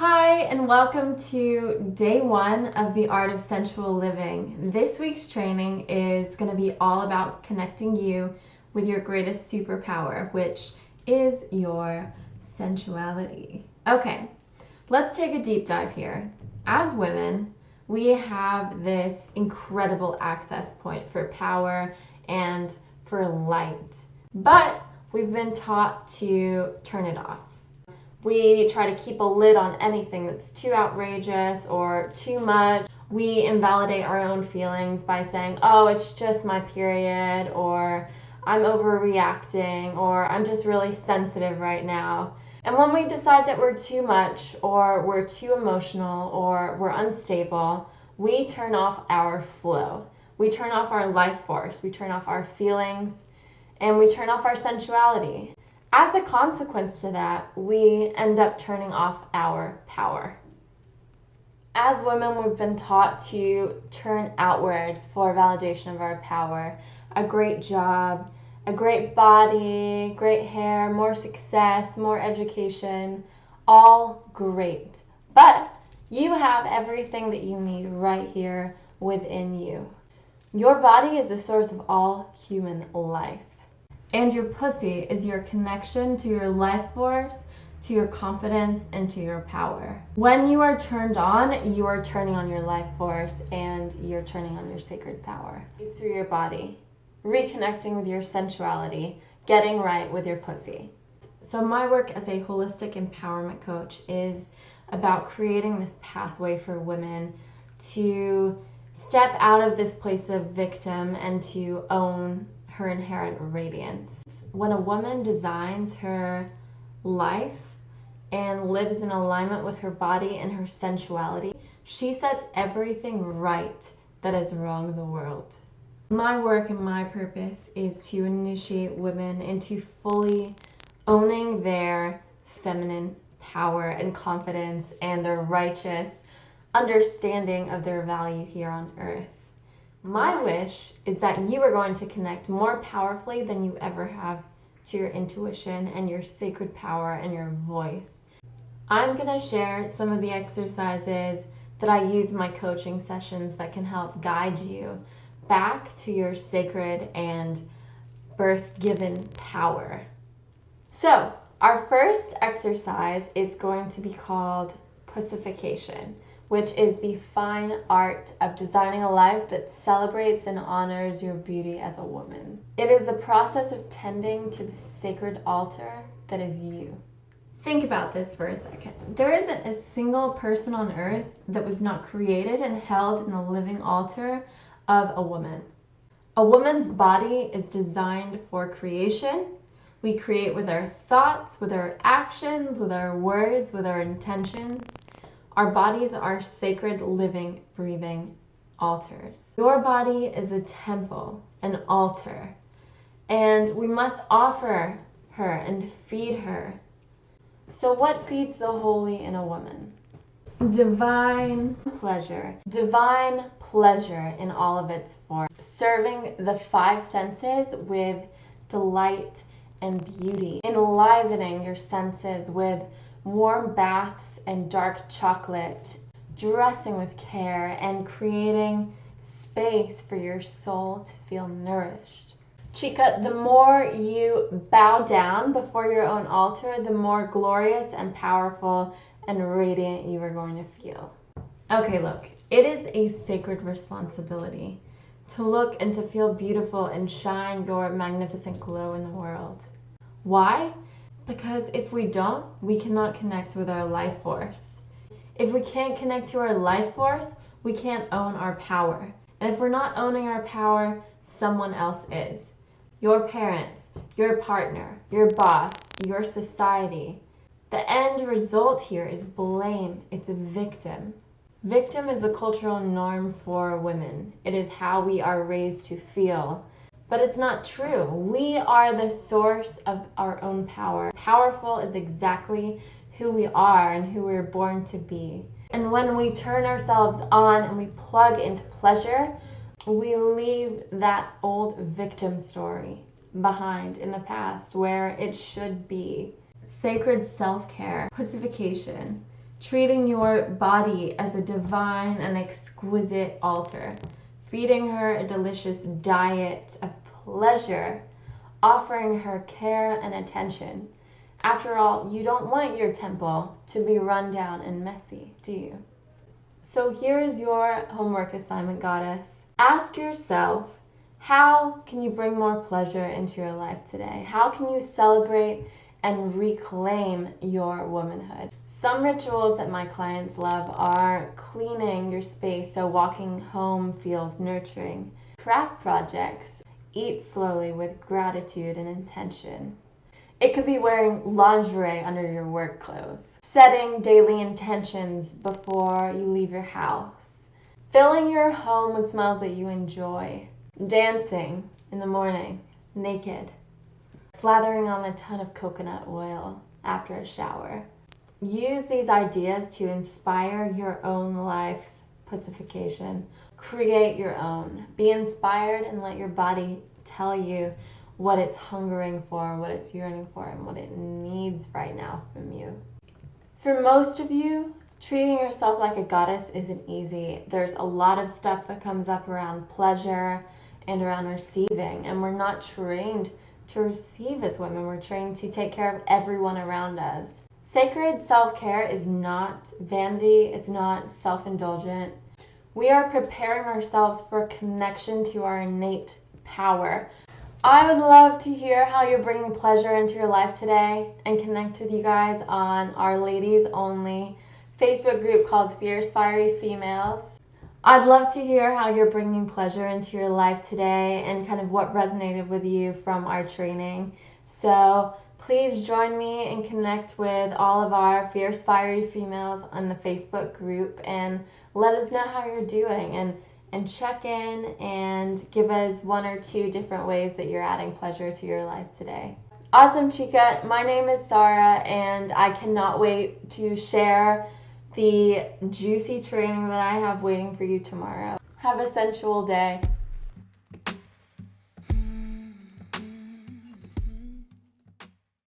Hi, and welcome to day 1 of the Art of Sensual Living. This week's training is going to be all about connecting you with your greatest superpower, which is your sensuality. Okay, let's take a deep dive here. As women, we have this incredible access point for power and for light, but we've been taught to turn it off. We try to keep a lid on anything that's too outrageous or too much. We invalidate our own feelings by saying, oh, it's just my period, or I'm overreacting, or I'm just really sensitive right now. And when we decide that we're too much, or we're too emotional, or we're unstable, we turn off our flow. We turn off our life force. We turn off our feelings, and we turn off our sensuality. As a consequence to that, we end up turning off our power. As women, we've been taught to turn outward for validation of our power. A great job, a great body, great hair, more success, more education, all great. But you have everything that you need right here within you. Your body is the source of all human life. And your pussy is your connection to your life force, to your confidence, and to your power. When you are turned on, you are turning on your life force and you're turning on your sacred power. It's through your body, reconnecting with your sensuality, getting right with your pussy. So my work as a holistic empowerment coach is about creating this pathway for women to step out of this place of victim and to own her inherent radiance. When a woman designs her life and lives in alignment with her body and her sensuality, she sets everything right that is wrong in the world. My work and my purpose is to initiate women into fully owning their feminine power and confidence and their righteous understanding of their value here on earth. My wish is that you are going to connect more powerfully than you ever have to your intuition and your sacred power and your voice. I'm going to share some of the exercises that I use in my coaching sessions that can help guide you back to your sacred and birth-given power. So, our first exercise is going to be called pussification, which is the fine art of designing a life that celebrates and honors your beauty as a woman. It is the process of tending to the sacred altar that is you. Think about this for a second. There isn't a single person on earth that was not created and held in the living altar of a woman. A woman's body is designed for creation. We create with our thoughts, with our actions, with our words, with our intentions. Our bodies are sacred, living, breathing altars. Your body is a temple, an altar, and we must offer her and feed her. So what feeds the holy in a woman? Divine pleasure in all of its forms. Serving the 5 senses with delight and beauty. Enlivening your senses with warm baths and dark chocolate, dressing with care, and creating space for your soul to feel nourished. Chica, the more you bow down before your own altar, the more glorious and powerful and radiant you are going to feel. Okay, look, it is a sacred responsibility to look and to feel beautiful and shine your magnificent glow in the world. Why? Because if we don't, we cannot connect with our life force. If we can't connect to our life force, we can't own our power. And if we're not owning our power, someone else is. Your parents, your partner, your boss, your society. The end result here is blame. It's a victim. Victim is the cultural norm for women. It is how we are raised to feel. But it's not true. We are the source of our own power. Powerful is exactly who we are and who we're born to be. And when we turn ourselves on and we plug into pleasure, we leave that old victim story behind in the past where it should be. Sacred self-care, pussification, treating your body as a divine and exquisite altar, feeding her a delicious diet of pleasure, offering her care and attention. After all, you don't want your temple to be run down and messy, do you? So here is your homework assignment, goddess. Ask yourself, how can you bring more pleasure into your life today? How can you celebrate and reclaim your womanhood? Some rituals that my clients love are cleaning your space so walking home feels nurturing, craft projects, eat slowly with gratitude and intention. It could be wearing lingerie under your work clothes, setting daily intentions before you leave your house, filling your home with smells that you enjoy, dancing in the morning, naked, slathering on a ton of coconut oil after a shower. Use these ideas to inspire your own life's pacification. Create your own. Be inspired and let your body tell you what it's hungering for, what it's yearning for, and what it needs right now from you. For most of you, treating yourself like a goddess isn't easy. There's a lot of stuff that comes up around pleasure and around receiving, and we're not trained to receive as women. We're trained to take care of everyone around us. Sacred self-care is not vanity, it's not self-indulgent. We are preparing ourselves for connection to our innate power. I would love to hear how you're bringing pleasure into your life today and connect with you guys on our ladies only Facebook group called Fierce Fiery Females. I'd love to hear how you're bringing pleasure into your life today and kind of what resonated with you from our training. So please join me and connect with all of our Fierce Fiery Females on the Facebook group and let us know how you're doing and check in and give us 1 or 2 different ways that you're adding pleasure to your life today. Awesome, chica. My name is Sarah, and I cannot wait to share the juicy training that I have waiting for you tomorrow. Have a sensual day.